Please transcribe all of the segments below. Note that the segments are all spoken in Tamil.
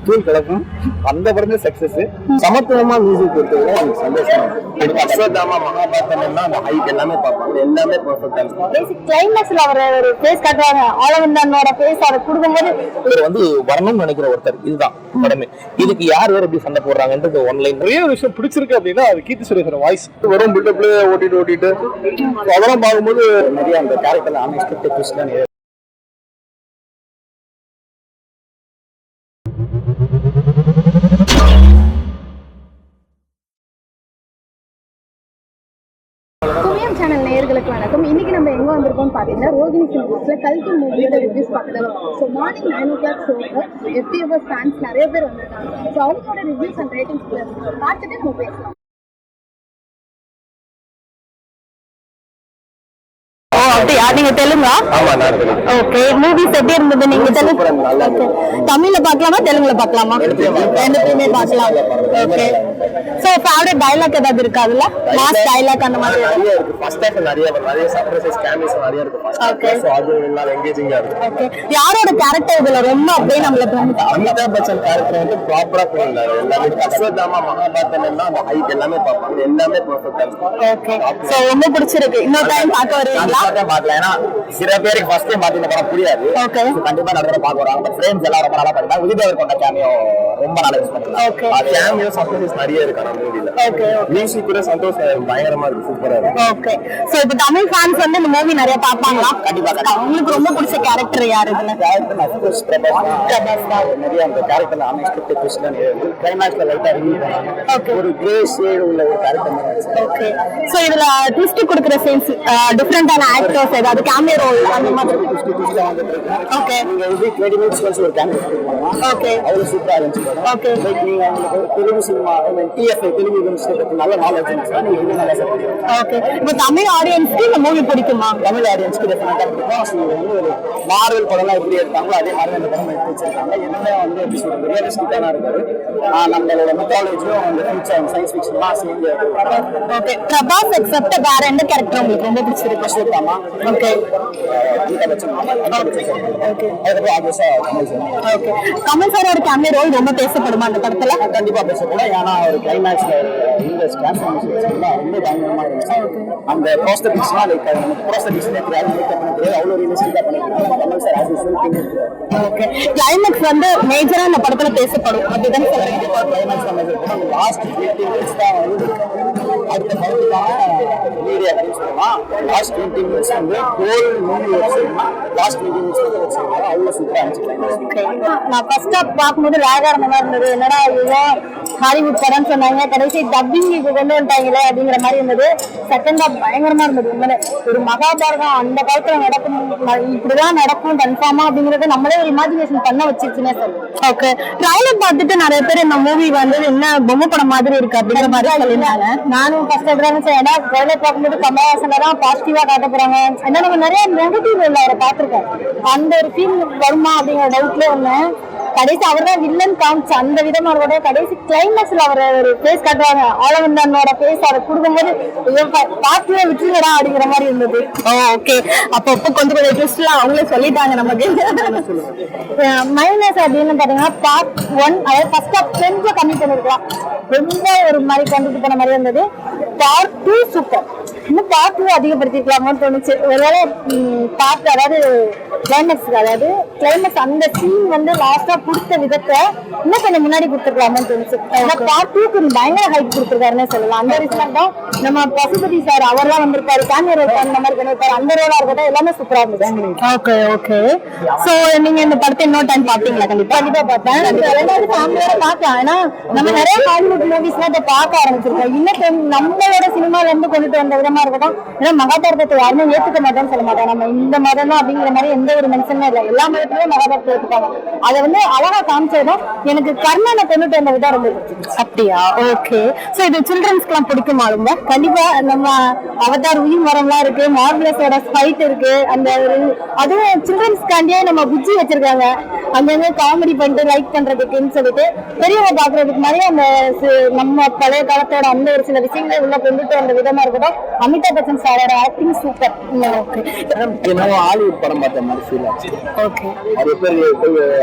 தூள் கலக்கும். அந்த படமே சக்சஸ். சமத்துவமா மியூசிக் கொடுத்தது எனக்கு சந்தோஷம். அஸ்வத்தாமா மகாபாரதம் அந்த ஹைட் எல்லாமே பார்ப்பாங்க, எல்லாமே பெர்ஃபெக்ட்டா இருக்கும். பேசிக் கிளைமேக்ஸ்ல அவர் ஒரு ஃபேஸ் காட்டுவாங்க, ஆலவந்தனோட ஃபேஸ் அதை கொடுக்கும்போது இவர் வந்து வரணும்னு நினைக்கிற ஒருத்தர். இதுதான் படமே. இதுக்கு யார் வேற எப்படி சண்டை போடுறாங்கன்றது ஒன்லைன். நிறைய விஷயம் பிடிச்சிருக்கு அப்படின்னா அது கீர்த்தி சுரேஷோட வாய்ஸ் வரும். பில்டப்ல ஓட்டிட்டு அதெல்லாம் பார்க்கும்போது நிறைய அந்த கேரக்டர்ல அன்எக்ஸ்பெக்டட் ட்விஸ்ட்லாம் நிறைய. குவியம் சேனல் நேயர்களுக்கு வணக்கம். இன்னைக்கு நம்ம எங்க வந்திருக்கோம் பாத்தீங்கன்னா ரோகிணி சினிமாஸ்ல கல்கி மூவியோட ரிவ்யூஸ் பார்க்கலாம். ஸோ மார்னிங் 9 o'clock ஷோக்கு எஃப்டிஎஃப்எஸ் ஃபேன்ஸ் நிறைய பேர் வந்திருக்காங்க. ஸோ அவங்களோட ரிவ்யூஸ் அண்ட் ரேட்டிங்ஸ் பார்த்துட்டு நம்ம பேசலாம். அப்படியா? நீங்க தெலுங்கா? ஓகே. மூவிஸ் எப்படி இருந்தது? நீங்க தெலுங்கு தமிழ்ல பார்க்கலாமா தெலுங்குல பார்க்கலாமா? ரெண்டுமே பார்க்கலாம். ஓகே. சோ ஃபேவரட் டயலாக் ஏதாவது இருக்கா? அதுல மாஸ் டயலாக் அந்த மாதிரி இருக்கு. ஃபர்ஸ்ட் ஹாஃப் நிறைய சர்ப்ரைசஸ் கேமியோஸ் நிறைய இருக்கு. ஓகே. சோ அது நல்லா எங்கேஜிங்கா இருக்கு. ஓகே. யாரோட கேரக்டர் இதுல ரொம்ப அப்படியே நம்மள தோணுது? அமிதாப் பச்சன் கேரக்டர் வந்து ப்ராப்பரா பண்ணிருந்தாரு. எல்லாமே அஸ்வத்தாமா மகாபாரதம் அந்த ஹைட் எல்லாமே பார்ப்பாங்க, எல்லாமே பெர்ஃபெக்ட்டா இருக்கும். ஓகே. சோ ரொம்ப பிடிச்சிருக்கு. இன்னொரு டைம் பார்க்க வருவீங்களா? பார்க்கலாம். ஏன்னா சில பேருக்கு ஃபர்ஸ்ட் டைம் பார்த்து இந்த படம் புரியாது. ஓகே. கண்டிப்பா நடந்துற பார்க்க வராங்க. பட் ஃப்ரேம்ஸ் எல்லாம் ரொம்ப நல்லா பண்ணிருக்காங்க. விஜய் கொண்ட கேமியோ ரொம்ப நல்லா யூஸ் பண்ணிருக்காங்க. ஓகே. கேமியோ சர்ப்ரைசஸ் நிறைய இருக்கு அந்த மூவில. ஓகே. மியூசிக் கூட சந்தோஷ் பயங்கரமா இருக்கு, சூப்பரா இருக்கு. ஓகே. சோ இப்போ தமிழ் ஃபேன்ஸ் வந்து இந்த மூவி நிறைய பாப்பாங்களா? கண்டிப்பா. உங்களுக்கு ரொம்ப பிடிச்ச கேரக்டர் யாரு இதுல? கேரக்டர் அஃப்கோர்ஸ் பிரபாஸ் தான். நிறைய அந்த கேரக்டர்ல அன்எக்ஸ்பெக்டட் ட்விஸ்ட்லாம் இருக்கு. கிளைமாக்ஸ்ல லைட்டா ரிவீல் பண்ணாங்க. ஓகே. ஒரு கிரே ஷேட் உள்ள ஒரு கேரக்டர் மாதிரி. ஓகே. சோ இதுல ட்விஸ்ட் கொடுக்கிற சீன்ஸ் டிஃபரண்டான ஆக்டர்ஸ் ஏதாவது கேமியோ ரோல் அந்த மாதிரி ட்விஸ்ட் வந்துட்டு இருக்கு. ஓகே. நீங்க இது 20 minutes கழிச்சு ஒரு கேமியோ பண்ணுவாங்க. ஓகே. அவ்வளவு சூப்பரா இருந்துச்சு. ஓகே. லைக் நீங்க உங்களுக்கு ஒரு Telugu cinema TFI Telugu industry பத்தி நல்ல நாலேஜ் இருந்துச்சுன்னா நீங்க இன்னும் நல்லா சப்போர்ட். ஓகே. இப்போ தமிழ் ஆடியன்ஸ்க்கு இந்த மூவி பிடிக்குமா? தமிழ் ஆடியன்ஸ்க்கு டெஃபினட்டா பிடிக்கும். இது வந்து ஒரு மார்வல் படம்லாம் எப்படி எடுத்தாங்களோ அதே மாதிரி இந்த படம் எடுத்து வச்சிருக்காங்க. என்னமே வந்து எப்படி சொல்றது, ரியலிஸ்டிக்கான இருக்குது. நம்மளோட மித்தாலஜியும் அந்த ஃபியூச்சர் சயின்ஸ் ஃபிக்ஷன்லாம் சேர்ந்து. ஓகே. பிரபாஸ் எக்ஸெப்ட் வேற எந்த கேரக்டர் உங்களுக்கு ரொம்ப பிடிச்சிருக்கு? அஸ்வத்தாமா. ஓகே. அமிதாப் பச்சன். ஓகே. அதுக்கப்புறம் ஆப்வியஸா கமல் சார். ஓகே. கமல் சாரோட கேமியோ ரோல் ரொம்ப பேசப்படுமா அந்த படத்துல? கண்டிப்பா பேசப்படும். ஏன்னா ஒரு கிளைமேக்ஸ்ல இந்த டிரான்ஸ்ஃபார்மேஷன் ரொம்ப பயங்கரமா இருந்துச்சு. அந்த ப்ரோஸ்தட்டிக்ஸ்லாம் லைக் ப்ரோஸ்தட்டிக்ஸ்ல அவ்வளோ ரியலிஸ்டிக்கா பண்ணிருக்காங்க. கமல் சார் ஆஸ் யூசுவல் பண்ணிருக்காரு. ஓகே. கிளைமேக்ஸ் வந்து மேஜரா இந்த படத்துல பேசப்படும் அப்படிதான் சொல்றீங்க. கிளைமேக்ஸ் வந்து லாஸ்ட் 20 minutes தான் வந்து அடுத்த படத்துக்கான வீடியோ அப்படின்னு சொல்லலாம். லாஸ்ட் 20 minutes வந்து ஹோல் மூவி வச்சுருந்தா லாஸ்ட் 20 minutes வச்சுருந்தாங்க. அவ்வளோ சூப்பராக இருந்துச்சு. நான் ஃபர்ஸ்ட் ஹாஃப் பார்க்கும்போது லேக் ஆன மாதிரி இருந்தது. என்னடா இதுவோ ஹாலிவுட் படம்னு சொன்னாங்க, கடைசி டப்பிங் இது கொண்டு வந்துட்டாங்களே அப்படிங்கிற மாதிரி இருந்தது. செகண்ட் ஹாஃப் பயங்கரமா இருந்தது. உண்மையிலே ஒரு மகாபாரதம் அந்த காலத்துல நடக்கும், இப்படிதான் நடக்கும் கன்ஃபார்மா அப்படிங்கறது நம்மளே ஒரு இமேஜினேஷன் பண்ண வச்சிருச்சுன்னே சொல்லுவோம். ஓகே. ட்ரைலர் பார்த்துட்டு நிறைய பேர் இந்த மூவி வந்து என்ன பொம்மை படம் மாதிரி இருக்கு அப்படிங்கிற மாதிரி சொல்லியிருந்தாங்க. நானும் ஃபர்ஸ்ட் எடுத்து ஏன்னா ட்ரைலர் பார்க்கும்போது கமலஹாசன் தான் பாசிட்டிவா காட்ட போறாங்க. ஏன்னா நம்ம நிறைய நெகட்டிவ் இல்லை அவரை பார்த்திருக்கோம். அந்த ஒரு ஃபீல் வருமா அப்படிங்கிற டவுட்ல ஒண்ணு. கடைசி அவர் தான் வில்லன் காமிச்சு அந்த விதமா இருக்கட்டும். கடைசி கிளைமேக்ஸ்ல அவர் ஒரு ஃபேஸ் காட்டுவாங்க, ஆலவந்தனோட ஃபேஸ் அதை கொடுக்கும்போது பார்த்துவே விட்டுருடா அப்படிங்கிற மாதிரி இருந்தது. ஓகே. அப்போ கொஞ்சம் ட்விஸ்ட்லாம் அவங்களே சொல்லிட்டாங்க நமக்கு. மைனஸ் அப்படின்னு பாத்தீங்கன்னா பார்ட் 1 அதாவது ஃபர்ஸ்ட் ஹாஃப் கொஞ்சம் கம்மி பண்ணிருக்கலாம். ரொம்ப ஒரு மாதிரி கொண்டுட்டு போன மாதிரி இருந்தது. Part 2 super. இன்னும் பார்ட் 2 அதிகப்படுத்திக்கலாமோன்னு தோணுச்சு. ஒருவேளை பார்ட் அதாவது கிளைமேக்ஸ் அந்த சீன் வந்து லாஸ்டா கொடுத்த விதத்தை இன்னும் கொஞ்சம் முன்னாடி கொடுத்துருக்கலாமோன்னு தோணுச்சு. ஏன்னா பார்ட் 2க்கு பயங்கர ஹைட் கொடுத்துருக்காருன்னு சொல்லலாம். அந்த ரீசன் தான் நம்ம பசுபதி சார் அவர்லாம் வந்திருப்பாரு, கேமரா அந்த மாதிரி பண்ணிருப்பாரு. அந்த ரோலா இருக்கட்டும் எல்லாமே சூப்பரா இருந்துச்சு. ஓகே. ஓகே. சோ நீங்க இந்த படத்தை இன்னொரு டைம் பாத்தீங்களா? கண்டிப்பா பார்த்தேன். எல்லாரும் ஃபேமிலியோட பார்க்கலாம். ஏன்னா நம்ம நிறைய ஹாலிவுட் மூவிஸ்லாம் இதை பார்க்க ஆரம்பிச்சிருக்கோம். இன்னும் நம்மளோட சினிமால இருந்து கொண்டுட்டு வந்த விதமா இருக்கட்டும். ஏன்னா மகாபாரதத்தை யாருமே ஏத்துக்க மாட்டேன்னு சொல்ல மாட்டோம். நம்ம இந்த மதம் தான் அப்படிங்கிற மாதிரி எந்த ஒரு மென்ஷனும் இல்லை. எல்லா மதத்திலயும் மகாபாரதத்தை ஏத்துப்பாங்க. அதை வந்து அழகா காமிச்சதும் எனக்கு கர்ணனை கொண்டுட்டு வந்த விதம் ரொம்ப பிடிச்சிருக்கு. அப்படியா? ஓகே. சோ இது சில்ட்ரன்ஸ்க்கு எல்லாம் பிடிக்குமா? ரொம்ப கண்டிப்பா. நம்ம அவதார் உயிர் மரம்லாம் இருக்கு, மார்வலஸோட ஃபைட் இருக்கு. அந்த அதுவும் சில்ட்ரன்ஸ்காண்டியே நம்ம புஜ்ஜி வச்சிருக்காங்க. அங்கங்க காமெடி பண்ணிட்டு லைக் பண்றதுக்குன்னு சொல்லிட்டு பெரியவங்க பாக்குறதுக்கு மாதிரி அந்த நம்ம பழைய காலத்தோட அந்த ஒரு சில விஷயங்களை உள்ள கொண்டுட்டு வந்த விதமா இருக்கட்டும். அமிதாப் பச்சன் சாரோட ஆக்டிங் சூப்பர். என்னவோ ஹாலிவுட் படம் பார்த்த மாதிரி ஃபீல் ஆச்சு. ஓகே, நிறைய பேர் போய்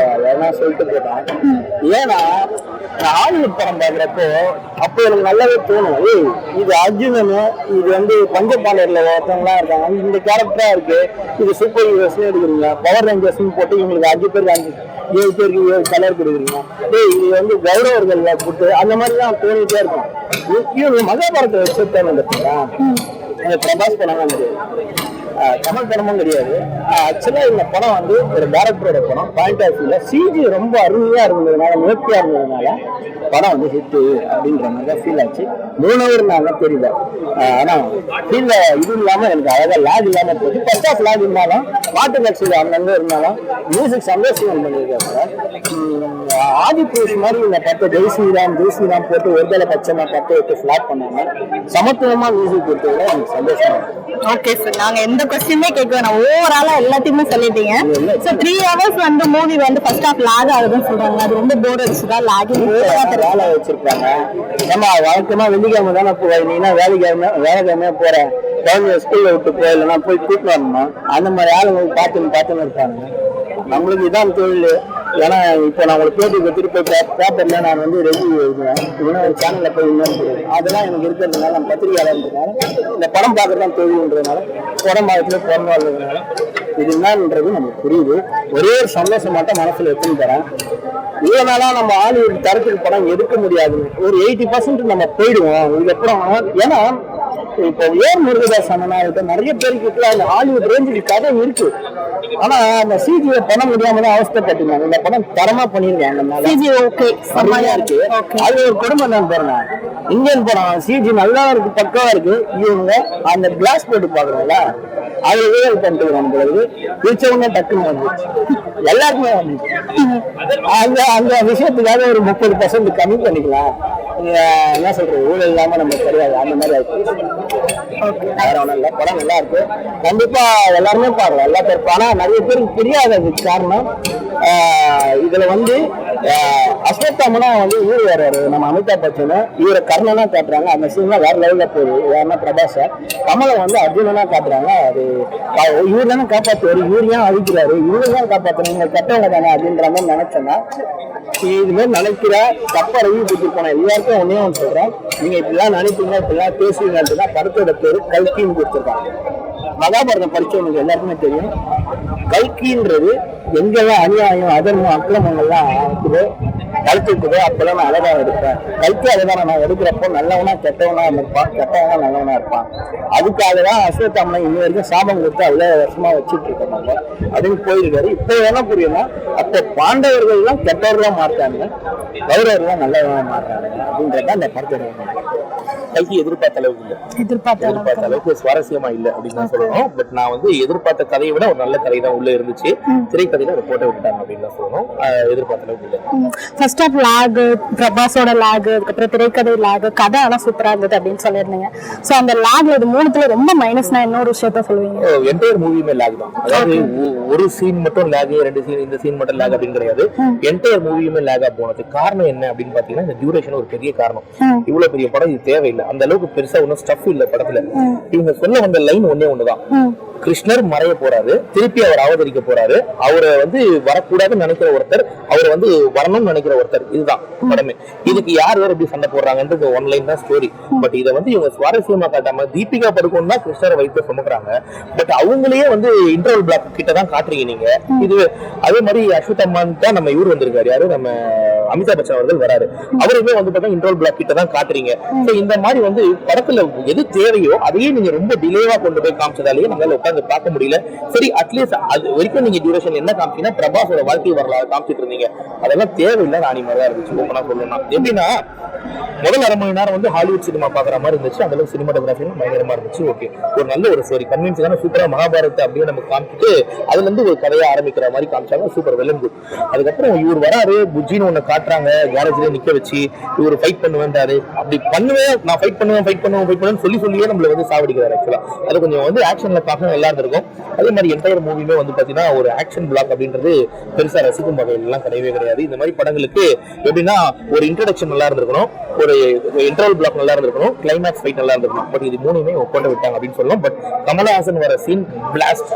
வேணா சொல்லிட்டு போட்டான். ஏன்னா ஹாலிவுட் படம் பார்க்குறப்போ அப்போ எனக்கு நல்லாவே தோணும், இது அர்ஜுனனு, இது வந்து பஞ்சபாண்டர்ல ஒருத்தவங்களாம் இருக்காங்க, இந்த கேரக்டரா இருக்கு, இது சூப்பர் ஹீரோஸ்னு எடுக்கிறீங்க, பவர் ரேஞ்சர்ஸ்னு போட்டு இவங்களுக்கு 5 பேருக்கு 7 பேருக்கு 7 கலர் கொடுக்குறீங்க, இது வந்து கௌரவர்கள் போட்டு அந்த மாதிரி தான் தோணிட்டே இருக்கும். இவங்க மகாபாரத்தை வச்சுட்டாங்க. பிரபாஸ் படம் கிடையாது, தமிழ் படமும் கிடையாது. ஆக்சுவலா இந்த படம் வந்து ஒரு டேரக்டரோட படம். பாயிண்ட் ஆஃப் வியூல சிஜி ரொம்ப அருமையா இருந்ததுனால, நேர்த்தியா இருந்ததுனால படம் வந்து ஹிட்டு அப்படின்ற மாதிரி தான் ஃபீல் ஆச்சு. 3 ஹவர் நாங்க தெரியல, ஆனா ஃபீல்ல இது இல்லாம எனக்கு அழகா லேக் இல்லாம போச்சு. ஃபர்ஸ்ட் ஆஃப் லேக் இருந்தாலும் பாட்டு கட்சியில் அங்கங்க இருந்தாலும் மியூசிக் சந்தோஷம் பண்ணியிருக்காங்க. ஆதி புருஷ் மாதிரி இந்த பட்டு ஜெய்ஸ்ரீராம் போட்டு ஒருதலை பச்சைமா பட்டு விட்டு ஃபிளாட் பண்ணாங்க. சமத்துவமா மியூசிக் கொடுத்ததுல எனக்கு சந்தோஷமா. ஓகே சார், நாங்க எந்த கொஸ்டினுமே கேட்க வேணாம், ஓவராலா எல்லாத்தையுமே சொல்லிட்டீங்க. சோ 3 ஹவர்ஸ் வந்து மூவி வந்து ஃபர்ஸ்ட் ஆஃப் லாக் ஆகுதுன்னு சொல்றாங்க. அது ரொம்ப போர் அடிச்சுதா? லாகிங் வேலை வச்சிருக்காங்க. ஏமா வழக்கமா வெள்ளிக்கிழமை தானே நீனா வேலைக்கிழமையா போறேன், குழந்தைய ஸ்கூல்ல விட்டு போயிடலன்னா போய் கூப்பிட்டு வரணுமா? அந்த மாதிரி ஆளுங்க பார்த்துன்னு இருப்பாங்க. நம்மளுக்கு இதான் தொழில். ஏன்னா இப்போ நான் உங்களுக்கு பேட்டி கொடுத்துட்டு போய் பேப்பர்ல நான் வந்து ரெவ்யூ எழுதுவேன், இல்லைன்னா ஒரு சேனல்ல போய் இன்னும் அதெல்லாம் எனக்கு இருக்கிறதுனால நம்ம பத்திரிகையாளர்ன்றதுனால இந்த படம் பார்க்கறதான் தொழில்ன்றதுனால படம் பார்க்கறதுல பிறந்து வாழ்றதுனால இது என்னன்றது நமக்கு புரியுது. ஒரே ஒரு சந்தோஷம் மட்டும் மனசுல எடுத்துன்னு தரேன். இவ்வளவு நாளா நம்ம ஹாலிவுட் தரத்துக்கு படம் எடுக்க முடியாது, ஒரு 80% நம்ம போயிடுவோம் இதுக்கப்புறம். ஏன்னா இப்போ முருகதாஸ் அண்ணனா நிறைய பேருக்கு அந்த ஹாலிவுட் ரேஞ்சுக்கு கதை இருக்கு, ஆனா அந்த சிஜியை பண்ண முடியாம தான் அவஸ்தைப்பட்டுருந்தாங்க. இந்த படம் தரமா பண்ணிருக்காங்க, இருக்கு. அது ஒரு குடும்பம் தான் பாருங்க. இந்தியன் படம் சிஜி நல்லா இருக்கு, பக்கவா இருக்கு. இவங்க அந்த கிளாஸ் போட்டு பாக்குறாங்களா, அது பண்ணிட்டு பொழுது பிடிச்சவங்க டக்குன்னு வந்துச்சு, எல்லாருக்குமே வந்துச்சு. அந்த விஷயத்துக்காக ஒரு 30% கம்மி பண்ணிக்கலாம். என்ன சொல்றது, ஊழல் இல்லாம நம்ம கிடையாது, அந்த மாதிரி ஆயிடுச்சு. வேற ஒண்ணும் இல்ல, படம் நல்லா இருக்கு, கண்டிப்பா எல்லாருமே பாருங்க, எல்லா பேரும். ஆனா நிறைய பேருக்கு தெரியாததுக்கு காரணம் இதுல வந்து அஸ்வத்தாமனா வந்து இவரு வர்றாரு, நம்ம அமிதாப் பச்சன் இவரை கர்ணனா காட்டுறாங்க. அந்த சீன்ல வேற லெவல்ல போகுது. யாருன்னா பிரபாஸ, கமலை வந்து அர்ஜுனனா காட்டுறாங்க. அது இவர் தானே காப்பாற்றுவாரு, இவர் ஏன் அழிக்கிறாரு, இவரு தான் காப்பாற்றணும், நீங்க கெட்டவங்க தானே அப்படின்ற மாதிரி நினைச்சோன்னா இது மாதிரி நினைக்கிற தப்பா ரிவ்யூ கொடுத்துட்டு போனேன். எல்லாருக்கும் ஒன்னே ஒன்று சொல்றேன், நீங்க இப்படிலாம் நினைப்பீங்க, இப்படிலாம் பேசுவீங்கன்ட்டு தான் படத்தோட பேரு கல்கின்னு கொடுத்துருக்காங்க. மகாபாரதம் படிச்சவங்களுக்கு எல்லாருக்குமே தெரியும், கல்கின்றது எங்கெல்லாம் அநியாயம் அதர்மம் அக்கிரமங்கள்லாம் இருக்குது கழுத்துக்குதோ அப்பெல்லாம் நான் அழகா எடுப்பேன். கல்கி அழகான நான் எடுக்கிறப்போ நல்லவனா கெட்டவனா இருப்பான், கெட்டவனா நல்லவனா இருப்பான். அதுக்காக தான் அஸ்வத்தாமனை இன்ன வரைக்கும் சாபம் கொடுத்து அவ்வளவு வருஷமா வச்சுட்டு இருக்காங்க அப்படின்னு போயிருக்காரு. இப்போ என்ன புரியும்னா, அப்போ பாண்டவர்கள் எல்லாம் கெட்டவர்களா மாட்டாங்க, கௌரவர்கள் நல்லவனா மாட்டாங்க அப்படின்றத அந்த படத்தோட கல்கி எதிர்பார்த்த அளவுக்கு இல்லை, எதிர்பார்த்த அளவுக்கு சுவாரஸ்யமா இல்லை அப்படின்னு தான் சொல்லணும். பட் நான் வந்து எதிர்பார்த்த கதையை விட ஒரு நல்ல கதை தான் உள்ள இருந்துச்சு. திரைக்கதையில அதை போட்டு விட்டாங்க அப்படின்னு தான் சொல்லணும். எதிர்பார்த்த அளவுக்கு இல்லை. ஃபர்ஸ்ட் ஆஃப் லாக், பிரபாஸோட லாக், அதுக்கப்புறம் திரைக்கதை லாக், கதை ஆனா சூப்பரா இருந்தது அப்படின்னு சொல்லியிருந்தீங்க. சோ அந்த லாக்ல இது மூணுத்துல ரொம்ப மைனஸ்னா இன்னொரு விஷயத்த சொல்லுவீங்க? என்டையர் மூவியுமே லாக் தான். அதாவது ஒரு சீன் மட்டும் லாக், 2 சீன், இந்த சீன் மட்டும் லாக் அப்படின்னு கிடையாது. என்டையர் மூவியுமே லாகா போனது காரணம் என்ன அப்படின்னு பாத்தீங்கன்னா, இந்த டியூரேஷன் ஒரு பெரிய காரணம். இவ்வளவு பெரிய படம் இது தேவையில்லை, அந்த அளவுக்கு பெருசா ஒன்னும் ஸ்டஃப் இல்ல படத்துல. இவங்க சொல்ல வந்த லைன் ஒன்னே ஒண்ணுதான், கிருஷ்ணர் மறைய போறாரு, திருப்பி அவர் அவதரிக்க போறாரு, அவரை வந்து வரக்கூடாதுன்னு நினைக்கிற ஒருத்தர், அவர் வந்து வரணும்னு நினைக்கிற ஒருத்தர், இதுதான் படமே. இதுக்கு யார் வேற எப்படி சண்டை போடுறாங்கன்றது ஒன்லைன் தான் ஸ்டோரி. பட் இதை வந்து இவங்க சுவாரஸ்யமா காட்டாம தீபிகா படுகோன் தான் கிருஷ்ணரை வைத்து சுமக்குறாங்க. பட் அவங்களையே வந்து இன்டர்வல் பிளாக் கிட்ட தான் காட்டுறீங்க நீங்க. இது அதே மாதிரி அஸ்வத்தாமன் தான் நம்ம இவர் வந்திருக்காரு, யாரு நம்ம அமிதாப் பச்சன் அவர்கள் வராரு, அவருமே வந்து பார்த்தா இன்டர்வல் பிளாக் கிட்ட தான் காட்டுறீங்க. இந்த மாதிரி வந்து படத்துல எது தேவையோ அதையே நீங்க ரொம்ப டிலேவா கொண்டு போய் காமிச்சதாலேயே நம்மளால உட்காந்து பார்க்க முடியல. சரி, அட்லீஸ்ட் அது வரைக்கும் நீங்க டியூரேஷன் என்ன காமிச்சீங்கன்னா பிரபாஸோட வாழ்க்கை வரலாறு காமிச்சிட்டு இருந்தீங்க, அதெல்லாம் தேவையில்லை. ராணி மாதிரி தான் இருந்துச்சு ஓப்பனா சொல்லணும்னா. எப்படின்னா, முதல் 1/2 மணி நேரம் வந்து ஹாலிவுட் சினிமா பாக்குற மாதிரி இருந்துச்சு, அந்த அளவுக்கு சினிமாட்டோகிராஃபி பயங்கரமா இருந்துச்சு. ஓகே, ஒரு நல்ல ஒரு ஸ்டோரி கன்வின்ஸான சூப்பரா மகாபாரத்தை அப்படியே நம்ம காமிச்சிட்டு அதுல இருந்து ஒரு கதையை ஆரம்பிக்கிற மாதிரி காமிச்சாங்க. Super, well and good. அதுக்கப்புறம் இவர் வராரு, புஜின்னு ஒண்ணு காட்டுறாங்க, கேரேஜ்ல நிக்க வச்சு இவர் ஃபைட் பண்ணுவேன்றாரு. அப்படி பண்ணுவேன், நான் ஃபைட் பண்ணுவேன் சொல்லியே நம்மள வந்து சாவடிக்கிறாரு. ஆக்சுவலா அது கொஞ்சம் வந்து ஆக்ஷன்ல பார்க்க நல்லா இருந்திருக்கும். அதே மாதிரி என்டையர் மூவியுமே வந்து பாத்தீங்கன்னா ஒரு ஆக்ஷன் பிளாக் அப்படின்றது பெருசா ரசிக்கும் வகையில எல்லாம் கிடையவே கிடையாது. இந்த மாதிரி படங்களுக்கு எப்படின்னா ஒரு இன்ட்ரோடக்ஷன் நல்லா இருந்திருக்கணும், ஒரு இன்டர்வல் பிளாக் நல்லா இருந்திருக்கணும், கிளைமேக்ஸ் ஃபைட் நல்லா இருந்திருக்கணும். பட் இது மூணுமே ஒப்பந்த விட்டாங்க அப்படின்னு சொல்லலாம். பட் கமலஹாசன் வர சீன் பிளாஸ்ட்,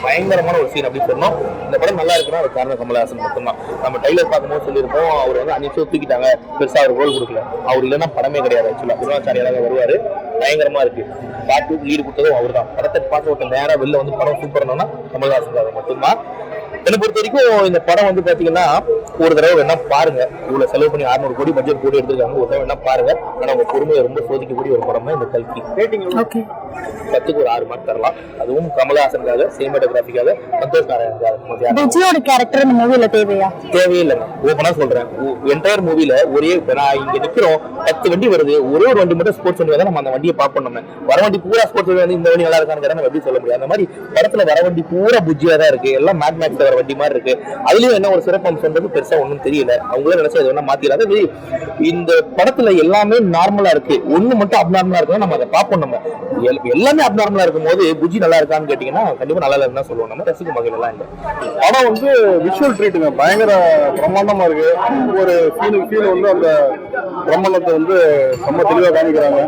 பயங்கரமான ஒரு சீன் அப்படின்னு சொன்னோம். இந்த படம் நல்லா இருக்குன்னா அது காரணம் கமலஹாசன் மட்டும்தான். நம்ம டைலர் பார்க்கும்போது சொல்லியிருப்போம், அவர் வந்து 5 நிமிஷம் தூக்கிட்டாங்க, பெருசா அவர் ரோல் கொடுக்கல. அவர் இல்லைன்னா படமே கிடையாது. ஆக்சுவலா குருவாச்சாரியாக வருவாரு, பயங்கரமா இருக்கு. பார்ட் 2 லீடு கொடுத்ததும் அவர் தான். படத்தை பார்த்து ஒருத்தர் நேரம் வெளில வந்து படம் சூப்பர்னா கமலஹாசன் மட்டும்தான். என்னை பொறுத்த வரைக்கும் இந்த படம் வந்து பாத்தீங்கன்னா ஒரு தடவை வேணா பாருங்க. இவ்வளவு செலவு பண்ணி 600 கோடி பட்ஜெட் போட்டு எடுத்திருக்காங்க, ஒரு தடவை வேணா பாருங்க. ஆனா உங்க பொறுமையை ரொம்ப சோதிக்கக்கூடிய ஒரு படம் தான் இந்த கல்கி. ரேட்டிங் 10க்கு ஒரு 6 மார்க் தரலாம். அதுவும் கமலஹாசனுக்காக, சினிமாட்டோகிராஃபிக்காக, சந்தோஷ் நாராயணனுக்காக. விஜயோட கேரக்டர் இந்த மூவில தேவையா? தேவையில்லைங்க. ஓப்பனா சொல்றேன், என்டையர் மூவில ஒரே நான் இங்க நிக்கிறோம், 10 வண்டி வருது, ஒரே ஒரு வண்டி மட்டும் ஸ்போர்ட்ஸ் வண்டி தான். நம்ம அந்த வண்டியை பார்ப்போம். நம்ம வர வண்டி பூரா ஸ்போர்ட்ஸ் வண்டி வந்து இந்த வண்டி நல்லா இருக்கான்னு நம்ம எப்படி சொல்ல முடியாது. அந்த மாதிரி படத்துல வர வண்டி பூரா புஜ்ஜியா தான் இருக்கு, எல்லாம் மேட் மேக்ஸ் வர வண்டி மாதிரி இருக்கு. அதுலயும் என்ன ஒரு சிறப்பு அம்சம்ன்றது பெருசா ஒண்ணும் தெரியல. அவங்களே நினைச்சா இது ஒண்ணா மாத்திராது. இந்த படத்துல எல்லாமே நார்மலா இருக்கு, ஒண்ணு மட்டும் அப்நார்மலா இருக்கு. நம்ம அதை பார்ப்போம். நம்ம எல்லாமே அப்நார்மலா இருக்கும் போது புஜ்ஜி நல்லா இருக்கான்னு கேட்டீங்கன்னா கண்டிப்பா நல்லா இல்லைன்னு சொல்லுவோம். நம்ம ரசிக்கும் வகையில எல்லாம் இல்லை. படம் வந்து விஷுவல் ட்ரீட்டுங்க பயங்கர பிரம்மாண்டமா இருக்கு. ஒரு ஃபீல் வந்து அந்த பிரம்மாண்டத்தை வந்து ரொம்ப தெளிவா காமிக்கிறாங்க.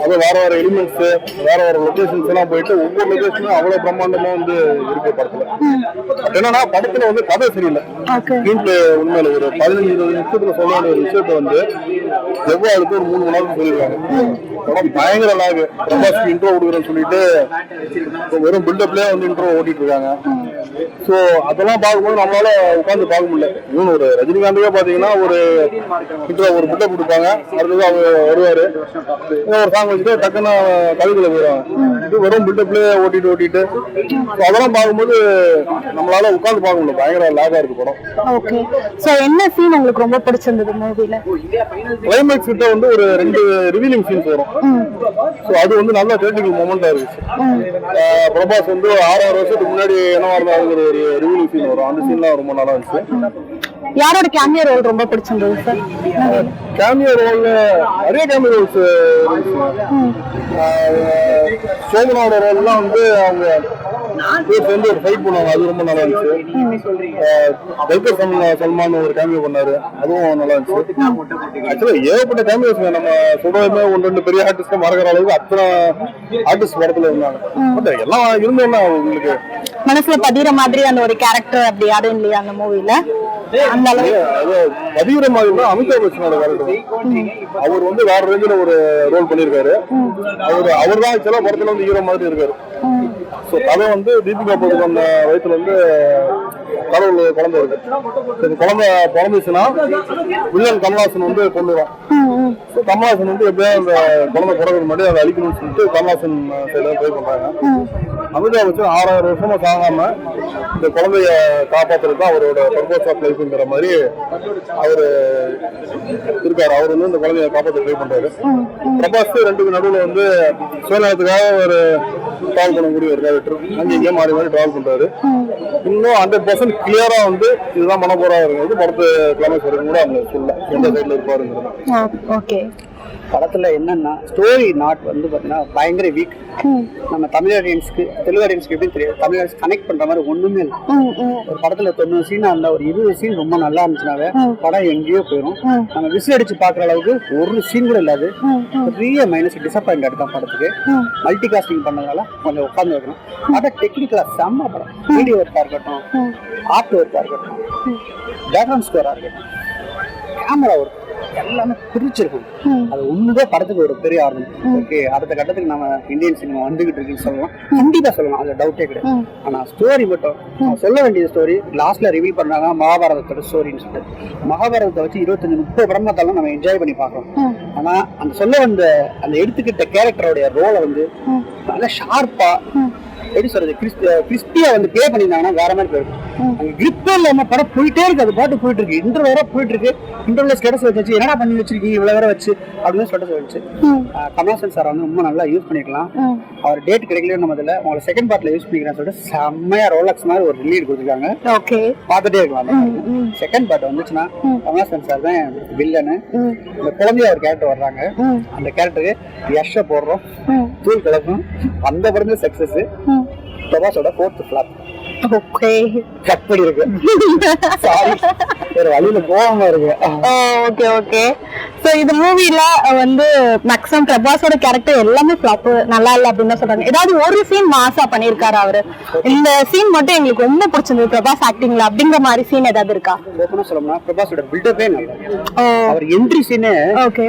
அது வேற எலிமெண்ட்ஸ், வேற லொகேஷன்ஸ் எல்லாம் போயிட்டு ஒவ்வொரு லொகேஷனும் அவ்வளவு பிரம்மாண்டமா வந்து இருக்கு படத்துல. என்னன்னா படத்துல வந்து கதை சரியில்லை. உண்மையில ஒரு 15-20 நிமிஷத்துல சொல்ல வேண்டிய ஒரு விஷயத்த வந்து எவ்வாறுக்கு ஒரு 3 மணி நேரம் சொல்லியிருக்காங்க. படம் பயங்கர லாகு. பிரபாஸ்க்கு இன்ட்ரோ கொடுக்குறேன்னு சொல்லிட்டு வெறும் பில்டப்லயே வந்து இன்ட்ரோ ஓட்டிட்டு இருக்காங்க. ஸோ அதெல்லாம் பார்க்கும்போது நம்மளால உட்காந்து பார்க்க முடியல. இவனு ஒரு ரஜினிகாந்துக்கே பாத்தீங்கன்னா ஒரு இன்ட்ரோ ஒரு பில்டப் கொடுப்பாங்க, அடுத்தது அவர் வருவாரு, ஒரு சாங் வச்சுட்டு டக்குன்னு கவிதையில போயிடுவாங்க. இது வெறும் பில்டப்லயே ஓட்டிட்டு அதெல்லாம் பார்க்கும்போது நம்மளால உட்காந்து பார்க்க முடியல. பயங்கர லாகா இருக்கு படம். ஓகே. சோ என்ன சீன் உங்களுக்கு ரொம்ப பிடிச்சிருந்தது மூவில? கிளைமேக்ஸ் கிட்ட வந்து ஒரு 2 ரிவீலிங் சீன்ஸ் வரும். சோ அது வந்து நல்ல டெக்னிக்கல் மொமெண்டா இருந்துச்சு. பிரபாஸ் வந்து 6 வருஷத்துக்கு முன்னாடி என்னவா இருந்தாங்கிற ஒரு ரிவீலிங் சீன் வரும். அந்த சீன்லாம் ரொம்ப நல்லா இருந்துச்சு. யாரோட கேமியோ ரோல் ரொம்ப பிடிச்சிருந்தது சார்? கேமியோ ரோல்ல நிறைய கேமியோ ரோல்ஸ் சோமனோட ரோல்லாம் வந்து அவங்க சேர்ந்து ஒரு ஃபைட் பண்ணுவாங்க, அது ரொம்ப நல்லா இருந்துச்சு. தைக்கர் சல்மான் ஒரு கேமியோ பண்ணாரு, அதுவும் நல்லா இருந்துச்சு. ஆக்சுவலா ஏகப்பட்ட கேமியோஸ் நம்ம சொல்றதுமே 1-2 பெரிய ஆர்டிஸ்ட் மறக்கிற அளவுக்கு அத்தனை ஆர்டிஸ்ட் படத்துல இருந்தாங்க. பட் எல்லாம் இருந்தோம்னா உங்களுக்கு மனசுல பதிகிற மாதிரி அந்த ஒரு கேரக்டர் அப்படி யாரும் இல்லையா அந்த மூவில? அந்த அளவுக்கு பதிகிற மாதிரி அமிதாப் பச்சனோட கேரக்டர் அவர் வந்து வேற ரேஞ்சில ஒரு ரோல் பண்ணிருக்காரு. அவர் தான் சில படத்துல வந்து ஹீரோ மாதிரி இருக்காரு. ஸோ கதை வந்து தீபிகா படுகோன் வயசுல வந்து கடவுள் குழந்தை இருக்கு. குழந்தை பிறந்துச்சுன்னா வில்லன் கமலஹாசன் வந்து கொண்டுறான். ஸோ கமலஹாசன் வந்து எப்படியா அந்த குழந்தை பிறகு முன்னாடி அதை அழிக்கணும்னு சொல்லிட்டு கமலஹாசன் சைட்ல ட்ரை பண்றாங்க. அமிதாப் பச்சன் 6000 வருஷமா சாகாம இந்த குழந்தைய காப்பாத்துறது தான் அவரோட பர்பஸ் ஆஃப் லைஃப்ங்கிற மாதிரி அவரு இருக்காரு. அவர் வந்து இந்த குழந்தைய காப்பாற்ற ட்ரை பண்றாரு. பிரபாஸ் 2 நடுவில் வந்து சுயநலத்துக்காக ஒரு டிராவல் பண்ணக்கூடிய ஒரு கேரக்டர் அங்கே மாறி டிராவல் பண்றாரு. இன்னும் 100% கிளியரா வந்து இதுதான் பண்ண போறாருங்கிறது படத்து கிளைமேக்ஸ் வரைக்கும் கூட அவங்க சொல்ல எந்த சைட்ல இருப்பாருங்கிறது. படத்துல என்னன்னா ஸ்டோரி நாட் வந்து பாத்தீங்கன்னா பயங்கர வீக். நம்ம தமிழ் ஆடியன்ஸ்க்கு தெலுங்கு ஆடியன்ஸ்க்கு எப்படி தெரியாது, தமிழ் ஆடியன்ஸ் கனெக்ட் பண்ற மாதிரி ஒண்ணுமே இல்லை. ஒரு படத்துல 90 சீன் அந்த ஒரு 20 சீன் ரொம்ப நல்லா இருந்துச்சுனாவே படம் எங்கேயோ போயிடும். நம்ம விசில் அடிச்சு பாக்குற அளவுக்கு ஒரு சீன் கூட இல்லாது. பெரிய மைனஸ் டிசப்பாயிண்ட் ஆகிட்டான் படத்துக்கு. மல்டி காஸ்டிங் பண்ணதுனால கொஞ்சம் உட்கார்ந்து வைக்கணும். அதை டெக்னிக்கலா செம்ம படம். வீடியோ ஒர்க்கா இருக்கட்டும், ஆர்ட் ஒர்க்கா இருக்கட்டும், பேக்ரவுண்ட் ஸ்கோரா இருக்கட்டும், கேமரா ஒர்க் எல்லாமே பிரிச்சிருக்கும். அது ஒண்ணுதான் படத்துக்கு ஒரு பெரிய ஆர்வம். ஓகே, அடுத்த கட்டத்துக்கு நம்ம இந்தியன் சினிமா வந்துகிட்டு இருக்குன்னு சொல்லலாம், கண்டிப்பா சொல்லலாம், அது டவுட்டே கிடையாது. ஆனா ஸ்டோரி மட்டும் சொல்ல வேண்டிய ஸ்டோரி லாஸ்ட்ல ரிவீல் பண்றாங்க மகாபாரதத்தோட ஸ்டோரின்னு சொல்லிட்டு. மகாபாரதத்தை வச்சு 25-30 படமா இருந்தாலும் நம்ம என்ஜாய் பண்ணி பார்க்கலாம். ஆனா அந்த சொல்ல வந்த அந்த எடுத்துக்கிட்ட கேரக்டரோட ரோலை வந்து நல்லா ஷார்ப்பா எப்படி சொல்றது கிறிஸ்பியா வந்து பிளே பண்ணிருந்தாங்கன்னா வேற மாதிரி போயிருக்கும். அங்க கிரிப்பே இல்லாம படம் போயிட்டே இருக்கு, அது பாட்டு போயிட்டு இருக்கு. இன்டர்வல் வேற போயிட்டு இருக்கு. இன்டர்வல்ல ஸ்டேட்டஸ் வச்சு என்னடா பண்ணி வச்சிருக்கீங்க இவ்வளவு வேற வச்சு அப்படின்னு ஸ்டேட்டஸ் வச்சு. கமலஹாசன் சார் வந்து ரொம்ப நல்லா யூஸ் பண்ணிக்கலாம். அவர் டேட் கிடைக்கல நம்ம இதுல உங்களை செகண்ட் பார்ட்ல யூஸ் பண்ணிக்கிறேன்னு சொல்லிட்டு செம்மையா ரோலக்ஸ் மாதிரி ஒரு லீட் கொடுத்துருக்காங்க. பார்த்துட்டே இருக்கலாம். செகண்ட் பார்ட் வந்துச்சுன்னா கமலஹாசன் சார் தான் வில்லனு. இந்த குழந்தைய ஒரு கேரக்டர் வர்றாங்க, அந்த கேரக்டருக்கு யஷ போடுறோம், தூள் கிளப்பும். அந்த படமே சக்சஸ். பிரபாஸோட 4th flop. ஓகே அப்படி இருக்கு. சாரி, வேற வழியில போகாம இருக்கு. Okay okay. சோ இது மூவில வந்து மேக்ஸிமம் பிரபாஸோட கேரக்டர் எல்லாமே ஃபிளாப், நல்லா இல்ல அப்படின்னு சொல்றாங்க. ஏதாவது ஒரு சீன் மாசா பண்ணிருக்காரு அவரு, இந்த சீன் மட்டும் எங்களுக்கு ரொம்ப பிடிச்சிருந்தது பிரபாஸ் ஆக்டிங்ல அப்படிங்கிற மாதிரி சீன் ஏதாவது இருக்கா? ஓபனா சொல்லணும்னா பிரபாஸோட பில்டப்பே நல்லா. அவர் என்ட்ரி சீனே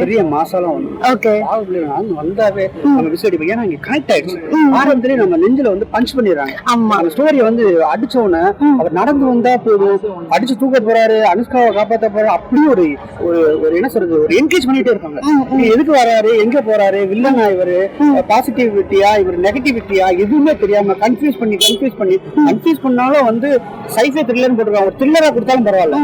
பெரிய மாசாலாம் ஒண்ணு. ஓகே, வந்தாவே நம்ம விசிடி ஏன்னா இங்க கனெக்ட் ஆயிடுச்சு. ஆரம்பத்திலே நம்ம நெஞ்சில வந்து பஞ்ச் பண்ணிடுறாங்க. ஆமா, அந்த ஸ்டோரி வந்து அடிச்ச உடனே அவர் நடந்து வந்தா போதும், அடிச்சு தூக்க போறாரு, அனுஷ்காவை காப்பாத்த போறாரு, அப்படியே ஒரு ஒரு என்ன சொல்றது, ஒரு என்கரேஜ் பண்ணிட்டே இருக்காங்க. எதுக்கு வராரு, எங்க போறாரு, வில்லனா இவரு, பாசிட்டிவிட்டியா இவர் நெகட்டிவிட்டியா எதுவுமே தெரியாம கன்ஃபியூஸ் பண்ணாலும் வந்து சைஃபை த்ரில்லர்னு போட்டுருக்காங்க. ஒரு த்ரில்லரா கொடுத்தாலும் பரவாயில்ல,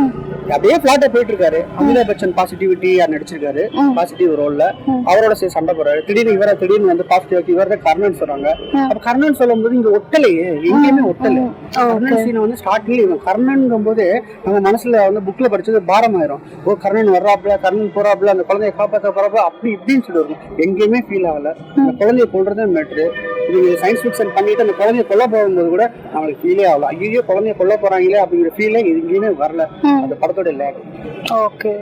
அப்படியே பிளாட்டா போயிட்டு இருக்காரு. அமிதாப் பச்சன் பாசிட்டிவிட்டி நடிச்சிருக்காரு, பாசிட்டிவ் ரோல்ல அவரோட சேர்ந்து சண்டை போறாரு. திடீர்னு வந்து பாசிட்டிவிட்டி இவர கர்ணன் சொல்றாங்க. அப்ப கர்ணன் சொல்லும் போது இங்க ஒட்டலையே, எங்கேயுமே ஒட்டல. கர்ணன் சீனை வந்து ஸ்டார்டிங்ல இவன் கர்ணன் போது நம்ம மனசுல வந்து புக்ல படிச்சது பாரம் ஆயிரும். ஓ கர்ணன் வர்றாப்ல, கர்ணன் போறாப்ல, அந்த குழந்தைய காப்பாற்ற போறாப்ல, அப்படி இப்படின்னு சொல்லி வரும். எங்கேயுமே ஃபீல் ஆகல. அந்த குழந்தைய கொள்றதே மேட்ரு. இது சயின்ஸ் ஃபிக்ஷன் பண்ணிட்டு அந்த குழந்தைய கொல்ல போகும்போது கூட நம்மளுக்கு ஃபீலே ஆகல. ஐயோ குழந்தைய கொல்ல போறாங்களே அப்படிங்கிற ஃபீலே எங்கேயுமே வரல. அந்த படத்தோட லேக். ஓகே,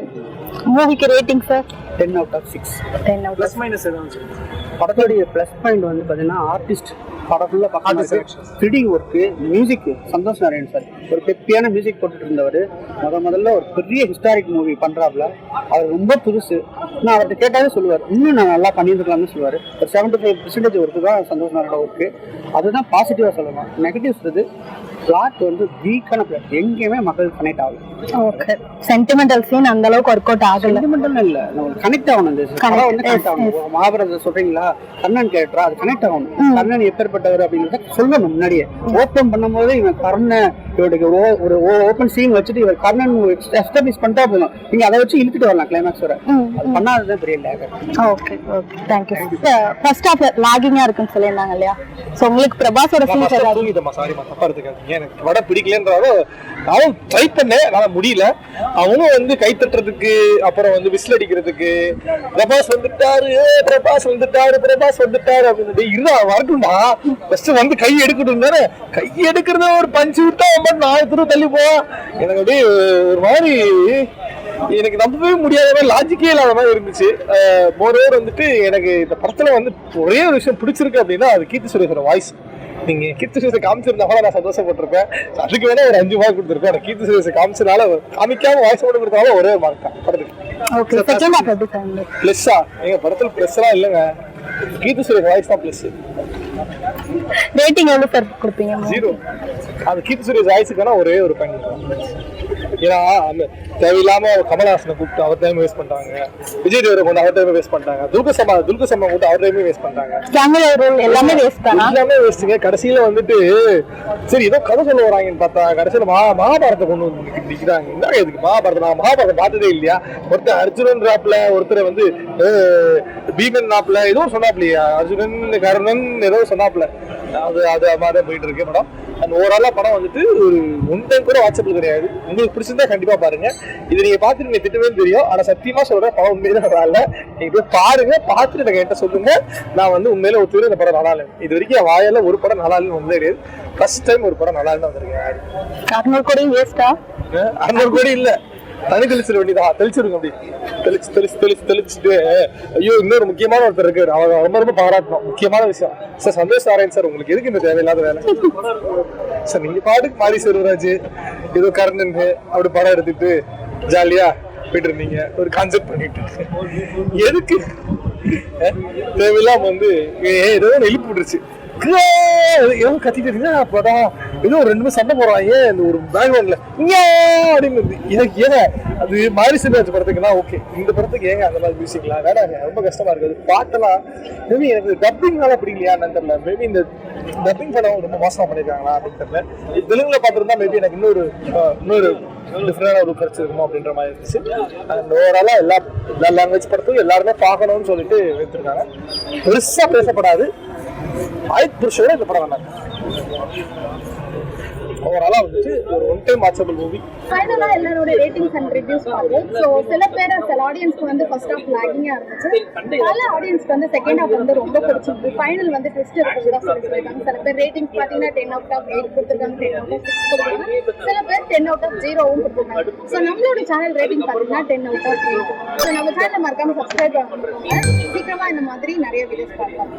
மூவிக்கு rating sir 10 out of 6. 10 out plus minus எதாவது படத்தோடைய பிளஸ் பாயிண்ட் வந்து பாத்தீங்கன்னா ஆர்டிஸ்ட் படம் ஃபுல்லா பார்க்க 3D work, music. Santhosh Narayan sir ஒரு பெப்பியான மியூசிக் போட்டுட்டு இருந்தவர். முதல்ல ஒரு பெரிய ஹிஸ்டாரிக் மூவி பண்றாப்ல. அவர் ரொம்ப புதுசு. நான் அவர்கிட்ட கேட்டாலே சொல்லுவார், இன்னும் நான் நல்லா பண்ணியிருக்கலாம்னு சொல்லுவார். ஒரு 75% ஒர்க்கு தான் சந்தோஷ் நாராயணோட ஒர்க்கு. அதுதான் பாசிட்டிவா சொல்லலாம். நெகட்டிவ் சொல்றது பிளாட் வந்து வீக்கான பிளாட், எங்கேயுமே மக்கள் கனெக்ட் ஆகல. ஓகே, சென்டிமெண்டல் சீன் அந்த அளவுக்கு ஒர்க் அவுட் ஆகல. சென்டிமெண்டல் இல்ல, நம்ம கனெக்ட் ஆகணும். இந்த படம் வந்து கனெக்ட் ஆகணும். மகாபாரதம் சொல்றீங்களா, கர்ணன் கேரக்டர் அது கனெக்ட் ஆகணும். கர்ணன் எப்பேற்பட்டவர் அப்படிங்கறத சொல்லணும். முன்னாடியே ஓபன் பண்ணும்போது இவன் கர்ணன், இவருக்கு ஒரு ஓபன் சீன் வச்சுட்டு இவர் கர்ணன் எஸ்டாப்ளிஷ் பண்ணிட்டா போதும். நீங்க அதை வச்சு இழுத்துட்டு வரலாம் கிளைமேக்ஸ் வர. அது பண்ணாததான் பெரிய lag. Okay okay, thank you. First half லாகிங்கா இருக்குன்னு சொல்லிருந்தாங்க இல்லையா? சோ உங்களுக்கு பிரபாஸோட சீன்ஸ் ஏதாவது? சாரிமா, தப்பா எடுத்துக்காதீங்க. எனக்கு படம் பிடிக்கலன்றாலும் நானும் ட்ரை பண்ணேன், என்னால முடியல. அவங்க வந்து கை தட்டுறதுக்கு, அப்புறம் வந்து விசில் அடிக்கிறதுக்கு, பிரபாஸ் வந்துட்டாரு அப்படின்னு இருந்தா வரட்டும்டா, ஃபர்ஸ்ட் வந்து கை எடுக்கட்டும் தானே. கை எடுக்கிறத ஒரு பஞ்சு விட்டா நான் திரும்ப தள்ளி போவான். எனக்கு அப்படியே ஒரு மாதிரி எனக்கு நம்பவே முடியாத லாஜிக்கே இல்லாத மாதிரி இருந்துச்சு. மோரோவர் வந்துட்டு எனக்கு இந்த படத்துல வந்து ஒரே ஒரு விஷயம் பிடிச்சிருக்கு அப்படின்னா அது கீர்த்தி சுரேஷோட வாய்ஸ். நீங்க கீர்த்தி சுரேஷை காமிச்சிருந்தா கூட நான் சந்தோஷப்பட்டிருப்பேன். அதுக்கு வேணா ஒரு 5 மார்க் கொடுத்துருக்கேன். எனக்கு கீர்த்தி சுரேஷை காமிச்சனால, காமிக்காம வாய்ஸ் மட்டும் கொடுத்தாலும் ஒரே மார்க் தான் படத்துக்கு. ஓகே, செகண்ட் ஹாஃப் எப்படி சார்? பிளஸ்ஸா? எங்க படத்துல பிளஸ் எல்லாம் இல்லைங்க, கீர்த்தி சுரேஷ் வாய்ஸ் தான் பிளஸ். ரேட்டிங் எவ்வளவு சார் கொடுப்பீங்க? 0. அது கீர்த்தி சுரேஷ் வாய்ஸுக்கான ஒரே ஒரு பாயிண்ட். ஏன்னா அந்த தேவையில்லாம கமல்ஹாசனை கூப்பிட்டு அவர் டைம் வேஸ்ட் பண்றாங்க, விஜய் தேவரை கொண்டு அவர் டைம் வேஸ்ட் பண்றாங்க, துல்கர் சல்மான் கூப்பிட்டு அவர் டைமே வேஸ்ட் பண்றாங்க. கேமரா ரோல் எல்லாமே வேஸ்ட் தானா? எல்லாமே வேஸ்ட்டுங்க. கடைசியில வந்துட்டு சரி ஏதோ கதை சொல்ல வராங்கன்னு பார்த்தா கடைசியில மகாபாரத்தை கொண்டு வந்து நிக்கிறாங்க. என்ன எதுக்கு மகாபாரதம்? நான் மகாபாரதம் பார்த்ததே இல்லையா? ஒருத்தர் அர்ஜுனன் ராப்ல, ஒருத்தர் வந்து பீமன் நாப்ல ஏதோ சொன்னாப்லையா, அர்ஜுனன் கர்ணன் ஏதோ சொன்னாப்ல. அது மாதிரி போயிட்டு இருக்கு படம். அண்ட் ஓவராலா படம் வந்துட்டு ஒரு 1 டைம் கூட வாட்ஸ்அப்ல கிடையாது. உங்களுக்கு பிடிச்சிருந்தா கண்டிப்பா பாருங்க. இது நீங்க பாத்துட்டு நீங்க திட்டவே தெரியும். ஆனா சத்தியமா சொல்றேன், படம் உண்மையில நல்லா இல்ல. நீங்க போய் பாருங்க, பார்த்துட்டு எனக்கு என்கிட்ட சொல்லுங்க. நான் வந்து உண்மையில ஒத்துக்கிறேன், இந்த படம் நல்லா இல்லை. இது வரைக்கும் என் வாயால ஒரு படம் நல்லா இல்லைன்னு வந்தே கிடையாது. ஃபர்ஸ்ட் டைம் ஒரு படம் நல்லா இல்லைன்னு வந்திருக்கேன். 600 கோடி வேஸ்டா? 600 கோடி இல்ல, தனி தெளிச்சிட வேண்டியதான். தெளிச்சிருங்க அப்படி தெளிச்சுட்டு. ஐயோ, இன்னொரு முக்கியமான ஒருத்தர் இருக்காரு, அவங்க ரொம்ப பாராட்டணும். முக்கியமான விஷயம் சார், சந்தோஷ் நாராயண் சார், உங்களுக்கு எதுக்கு இந்த தேவையில்லாத வேலை சார்? நீங்க பாட்டுக்கு மாரி செல்வராஜ் ஏதோ கர்ணன் அப்படி படம் எடுத்துட்டு ஜாலியா போயிட்டு இருந்தீங்க, ஒரு கான்செப்ட் பண்ணிட்டு. எதுக்கு தேவையில்லாம வந்து ஏதோ எழுப்பி விட்டுருச்சு, ஏதோ கத்திட்டு அப்பதான் ஏதோ 2 நிமிஷம் சண்டை போடுறாங்க இந்த ஒரு பேக்ரவுண்ட்ல அப்படின்னு. எனக்கு ஏங்க அது மாரி செல்வராஜ் படத்துக்குன்னா ஓகே, இந்த படத்துக்கு ஏங்க அந்த மாதிரி மியூசிக்லாம் வேணாங்க, ரொம்ப கஷ்டமா இருக்குது. பாட்டெல்லாம் மேபி எனக்கு டப்பிங்னால பிடிக்கலையான்னு தெரியல. மேபி இந்த டப்பிங் படம் ரொம்ப மோசமா பண்ணிருக்காங்களா அப்படின்னு தெரியல. தெலுங்குல பார்த்துருந்தா மேபி எனக்கு இன்னொரு டிஃப்ரெண்டான ஒரு கிடைச்சிருக்குமோ அப்படின்ற மாதிரி இருந்துச்சு. அண்ட் ஓவராலா எல்லா லாங்குவேஜ் படத்தும் எல்லாருமே பார்க்கணும்னு சொல்லிட்டு எடுத்திருக்காங்க. பெருசா பேசப்படாது. ஆயுத் புருஷோட இந்த படம் வேணாங்க. ஓவராலா வந்துட்டு ஒரு ஒன் டைம் வாட்சபிள் மூவி. ஃபைனலா எல்லாரோட ரேட்டிங்ஸ் அண்ட் ரிவ்யூஸ் பார்த்தோம். ஸோ சில ஆடியன்ஸ்க்கு வந்து ஃபர்ஸ்ட் ஹாஃப் லாகிங்கா இருந்துச்சு, பல ஆடியன்ஸ்க்கு வந்து செகண்ட் ஹாஃப் வந்து ரொம்ப பிடிச்சிருக்கு. ஃபைனல் வந்து ட்விஸ்ட் இருக்கிறதா சொல்லியிருக்காங்க. சில பேர் ரேட்டிங்ஸ் பார்த்தீங்கன்னா 10/8 கொடுத்துருக்காங்க, 10/6 கொடுத்துருக்காங்க, சில பேர் 10/0வும் கொடுத்துருக்காங்க. ஸோ நம்மளோட சேனல் ரேட்டிங் பார்த்தீங்கன்னா 10/8. ஸோ நம்ம சேனலை மறக்காம சப்ஸ்கிரைப் பண்ணுங்க. சீக்கிரமா இந்த மாதிரி நிறைய வீடியோஸ் பார்க்கலாம்.